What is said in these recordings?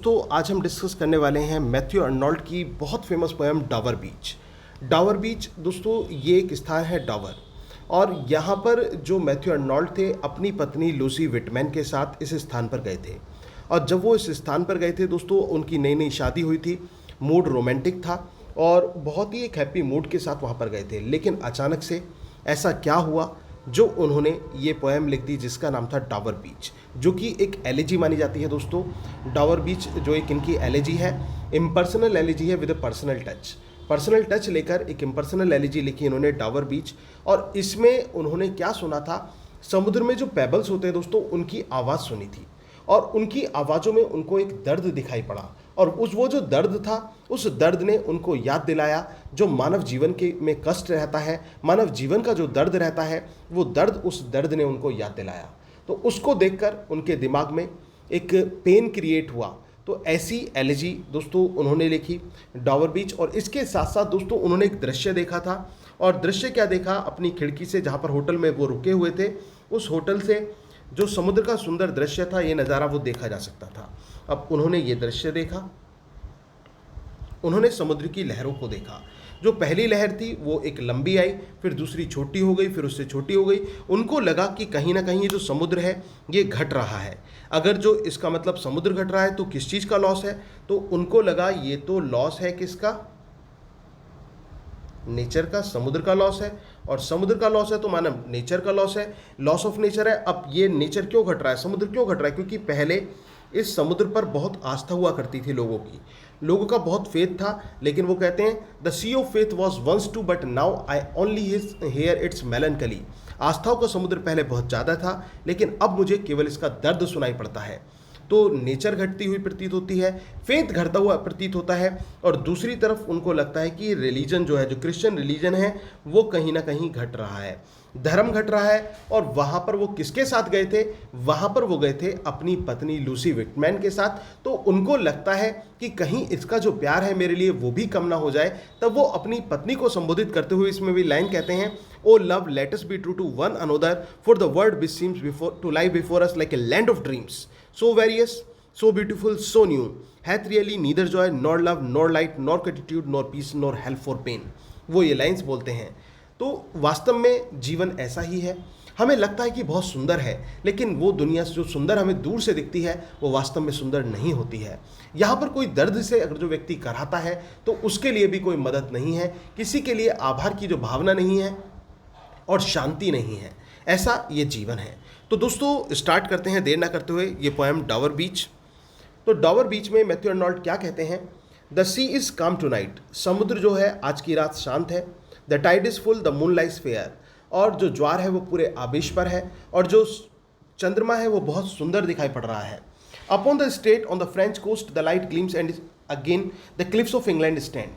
तो आज हम डिस्कस करने वाले हैं मैथ्यू अर्नोल्ड की बहुत फेमस पोएम डावर बीच। डावर बीच दोस्तों ये एक स्थान है डावर, और यहाँ पर जो मैथ्यू अर्नोल्ड थे अपनी पत्नी लूसी विटमैन के साथ इस स्थान पर गए थे। और जब वो इस स्थान पर गए थे दोस्तों, उनकी नई नई शादी हुई थी, मूड रोमांटिक था और बहुत ही एक हैप्पी मूड के साथ वहाँ पर गए थे। लेकिन अचानक से ऐसा क्या हुआ जो उन्होंने ये पोएम लिख दी जिसका नाम था डावर बीच, जो कि एक एलिजी मानी जाती है दोस्तों। डावर बीच जो एक इनकी एलिजी है, इम्पर्सनल एलिजी है विद अ पर्सनल टच लेकर एक इम्पर्सनल एलिजी लिखी इन्होंने डावर बीच। और इसमें उन्होंने क्या सुना था, समुद्र में जो पेबल्स होते हैं दोस्तों उनकी आवाज़ सुनी थी, और उनकी आवाज़ों में उनको एक दर्द दिखाई पड़ा, और वो जो दर्द था उस दर्द ने उनको याद दिलाया जो मानव जीवन के में कष्ट रहता है, मानव जीवन का जो दर्द रहता है, वो दर्द, उस दर्द ने उनको याद दिलाया। तो उसको देखकर उनके दिमाग में एक पेन क्रिएट हुआ। तो ऐसी एलिजी दोस्तों उन्होंने लिखी डावर बीच। और इसके साथ साथ दोस्तों उन्होंने एक दृश्य देखा था, और दृश्य क्या देखा, अपनी खिड़की से जहाँ पर होटल में वो रुके हुए थे, उस होटल से जो समुद्र का सुंदर दृश्य था, ये नज़ारा वो देखा जा सकता था। अब उन्होंने ये दृश्य देखा, उन्होंने समुद्र की लहरों को देखा। जो पहली लहर थी वो एक लंबी आई, फिर दूसरी छोटी हो गई, फिर उससे छोटी हो गई। उनको लगा कि कहीं ना कहीं ये जो समुद्र है ये घट रहा है। अगर जो इसका मतलब समुद्र घट रहा है तो किस चीज़ का लॉस है, तो उनको लगा ये तो लॉस है किसका, नेचर का, समुद्र का लॉस है। और समुद्र का लॉस है तो मानव नेचर का लॉस है, लॉस ऑफ नेचर है। अब ये नेचर क्यों घट रहा है, समुद्र क्यों घट रहा है, क्योंकि पहले इस समुद्र पर बहुत आस्था हुआ करती थी लोगों की, लोगों का बहुत फेथ था। लेकिन वो कहते हैं the sea of faith was once too but now I only hear its melancholy. आस्थाओं का समुद्र पहले बहुत ज़्यादा था, लेकिन अब मुझे केवल इसका दर्द सुनाई पड़ता है। तो नेचर घटती हुई प्रतीत होती है, फेथ घटता हुआ प्रतीत होता है। और दूसरी तरफ उनको लगता है कि रिलीजन जो है, जो क्रिश्चियन रिलीजन है, वो कहीं ना कहीं घट रहा है, धर्म घट रहा है। और वहाँ पर वो किसके साथ गए थे, वहाँ पर वो गए थे अपनी पत्नी लूसी विटमैन के साथ। तो उनको लगता है कि कहीं इसका जो प्यार है मेरे लिए वो भी कम ना हो जाए। तब वो अपनी पत्नी को संबोधित करते हुए इसमें भी लाइन कहते हैं, oh love let us be true to one another for the world which seems before to lie before us like a land of dreams, so various, so beautiful, so new, hath really neither joy nor love nor light nor gratitude nor peace nor help for pain। वो ये lines बोलते हैं। तो वास्तव में जीवन ऐसा ही है, हमें लगता है कि बहुत सुंदर है, लेकिन वो दुनिया जो सुंदर हमें दूर से दिखती है वो वास्तव में सुंदर नहीं होती है। यहाँ पर कोई दर्द से अगर जो व्यक्ति कराता है तो उसके लिए भी कोई मदद नहीं है, किसी के लिए आभार की जो भावना नहीं है और शांति नहीं है। ऐसा ये जीवन है। तो दोस्तों स्टार्ट करते हैं देर ना करते हुए ये पोएम डावर बीच। तो डावर बीच में मैथ्यू अर्नोल्ड क्या कहते हैं, the sea is calm tonight, समुद्र जो है आज की रात शांत है। The tide is full, the moon lies fair, और जो ज्वार है वो पूरे आवेश पर है, और जो चंद्रमा है वो बहुत सुंदर दिखाई पड़ रहा है। Upon the state on the French coast the light gleams and again the cliffs of England stand,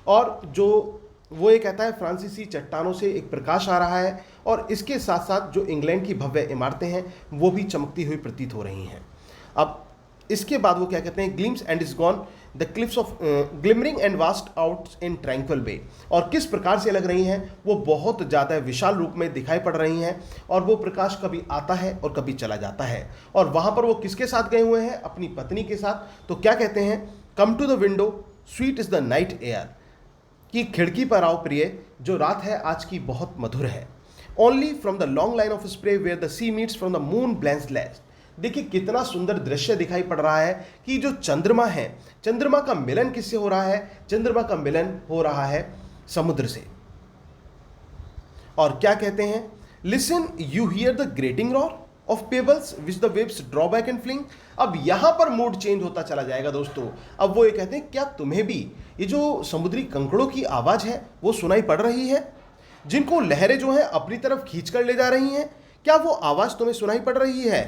और जो वो ये कहता है फ्रांसीसी चट्टानों से एक प्रकाश आ रहा है, और इसके साथ साथ जो इंग्लैंड की भव्य इमारतें हैं वो भी चमकती हुई प्रतीत हो रही हैं। अब इसके बाद वो क्या कहते हैं, gleams and is gone the cliffs of glimmering and vast out in tranquil bay, और किस प्रकार से लग रही हैं, वो बहुत ज़्यादा विशाल रूप में दिखाई पड़ रही हैं, और वो प्रकाश कभी आता है और कभी चला जाता है। और वहाँ पर वो किसके साथ गए हुए हैं, अपनी पत्नी के साथ। तो क्या कहते हैं, come to the window sweet is the night air, कि खिड़की पर आओ प्रिय, जो रात है आज की बहुत मधुर है। Only from the long line of spray where the sea meets from the moon blanched लैस। देखिए कितना सुंदर दृश्य दिखाई पड़ रहा है कि जो चंद्रमा है, चंद्रमा का मिलन किससे हो रहा है, चंद्रमा का मिलन हो रहा है समुद्र से। और क्या कहते हैं, listen you hear the grating roar of pebbles which the waves draw back and fling. अब यहां पर मूड चेंज होता चला जाएगा दोस्तों। अब वो ये कहते हैं, क्या तुम्हें भी ये जो समुद्री कंकड़ों की आवाज है वो सुनाई पड़ रही है, जिनको लहरें जो हैं अपनी तरफ खींच कर ले जा रही हैं, क्या वो आवाज तुम्हें सुनाई पड़ रही है।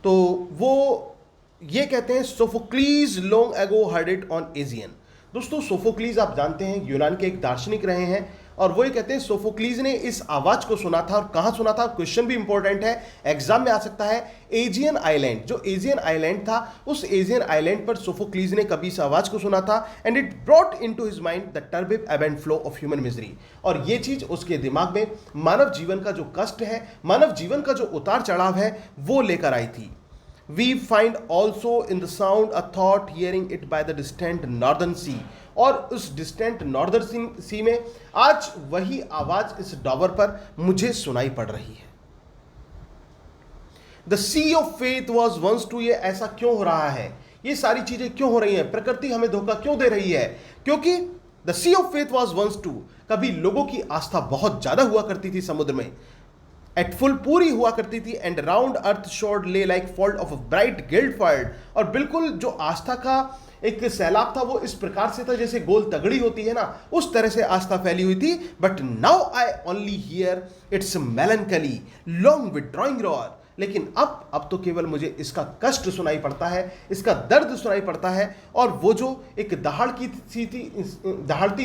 तो वो ये कहते हैं, Sophocles long ago heard it on Aegean. दोस्तों सोफोक्लीज आप जानते हैं यूनान के एक दार्शनिक रहे हैं, और वो ये कहते हैं सोफोक्लीज ने इस आवाज को सुना था। और कहाँ सुना था, क्वेश्चन भी इंपॉर्टेंट है, एग्जाम में आ सकता है। एजियन आइलैंड, जो एजियन आइलैंड था, उस एजियन आइलैंड पर सोफोक्लीज ने कभी इस आवाज को सुना था। And it brought into his mind the turbid ebb and flow of human misery. और ये चीज उसके दिमाग में मानव जीवन का जो कष्ट है, मानव जीवन का जो उतार चढ़ाव है, वो लेकर आई थी। We find also in the sound a thought hearing it by the distant northern sea. और उस डिस्टेंट नॉर्दर्न सी में आज वही आवाज इस डॉवर पर मुझे सुनाई पड़ रही है। The sea of faith was once too. ये ऐसा क्यों हो रहा है, ये सारी चीजें क्यों हो रही हैं, प्रकृति हमें धोखा क्यों दे रही है? क्योंकि the sea of faith was once too, कभी लोगों की आस्था बहुत ज्यादा हुआ करती थी समुद्र में, एट फुल पूरी हुआ करती थी। एंड राउंड अर्थ शोर्ड ले like fold of bright guild fire. और बिल्कुल जो आस्था का एक सैलाब था वो इस प्रकार से था जैसे गोल तगड़ी होती है ना, उस तरह से आस्था फैली हुई थी। But now I only here it's मेलनकली long withdrawing roar. लेकिन अब तो केवल मुझे इसका कष्ट सुनाई पड़ता है, इसका दर्द सुनाई पड़ता है। और वो जो एक दहाड़ती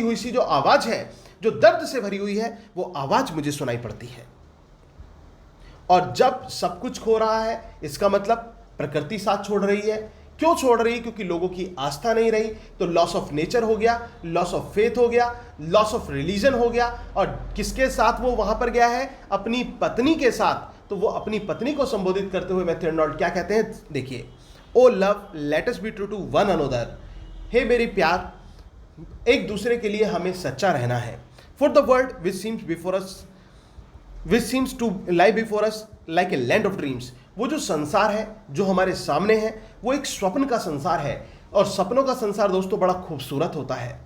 हुई सी जो आवाज है, जो दर्द से भरी हुई है, वो आवाज मुझे सुनाई पड़ती है। और जब सब कुछ खो रहा है, इसका मतलब प्रकृति साथ छोड़ रही है। क्यों छोड़ रही है? क्योंकि लोगों की आस्था नहीं रही। तो लॉस ऑफ नेचर हो गया, लॉस ऑफ फेथ हो गया, लॉस ऑफ रिलीजन हो गया। और किसके साथ वो वहां पर गया है? अपनी पत्नी के साथ। तो वो अपनी पत्नी को संबोधित करते हुए मैथ्यू आर्नोल्ड क्या कहते हैं, देखिए, oh love let us be true to one another. हे मेरी प्यार, एक दूसरे के लिए हमें सच्चा रहना है। For the world which seems to lie before us like a land of dreams. वो जो संसार है जो हमारे सामने है, वो एक स्वप्न का संसार है। और सपनों का संसार दोस्तों बड़ा खूबसूरत होता है।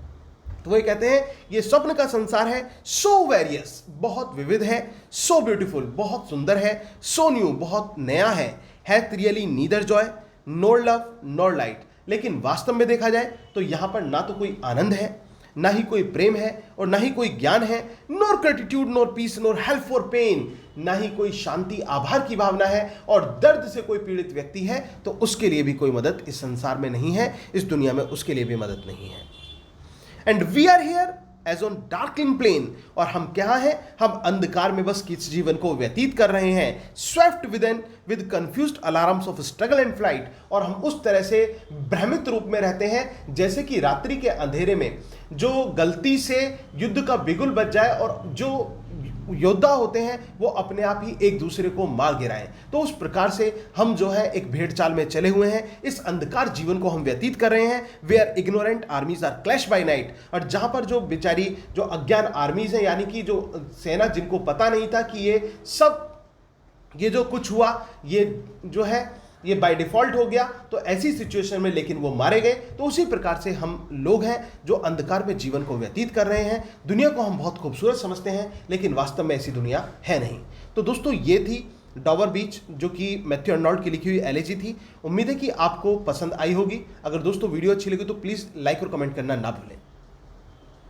तो वो कहते हैं ये स्वप्न का संसार है, सो वेरियस, बहुत विविध है, सो ब्यूटीफुल, बहुत सुंदर है, सो न्यू, बहुत नया है, हैथ रियली नीदर जॉय नोर लव नोर लाइट। लेकिन वास्तव में देखा जाए तो यहां पर ना तो कोई आनंद है, ना ही कोई प्रेम है, और ना ही कोई ज्ञान है, nor gratitude nor peace nor help for pain. ना ही कोई शांति, आभार की भावना है। और दर्द से कोई पीड़ित व्यक्ति है तो उसके लिए भी कोई मदद इस संसार में नहीं है, इस दुनिया में उसके लिए भी मदद नहीं है। And we are here as on darkling plain. और हम क्या हैं? हम अंधकार में बस किस जीवन को व्यतीत कर रहे हैं, Swift with confused alarms of struggle and flight. और हम उस तरह से भ्रमित रूप में रहते हैं जैसे कि रात्रि के अंधेरे में जो गलती से युद्ध का बिगुल बज जाए और जो योद्धा होते हैं वो अपने आप ही एक दूसरे को मार गिराएं। तो उस प्रकार से हम जो है एक भेड़ चाल में चले हुए हैं, इस अंधकार जीवन को हम व्यतीत कर रहे हैं। Where ignorant armies are clash by night. और जहां पर जो बेचारी जो अज्ञान आर्मीज हैं, यानी कि जो सेना, जिनको पता नहीं था कि ये जो कुछ हुआ ये जो है ये बाय डिफॉल्ट हो गया, तो ऐसी सिचुएशन में लेकिन वो मारे गए। तो उसी प्रकार से हम लोग हैं जो अंधकार में जीवन को व्यतीत कर रहे हैं। दुनिया को हम बहुत खूबसूरत समझते हैं, लेकिन वास्तव में ऐसी दुनिया है नहीं। तो दोस्तों ये थी डॉवर बीच, जो कि मैथ्यू आर्नोल्ड की लिखी हुई एलेजी थी। उम्मीद है कि आपको पसंद आई होगी। अगर दोस्तों वीडियो अच्छी लगी तो प्लीज़ लाइक और कमेंट करना ना भूलें।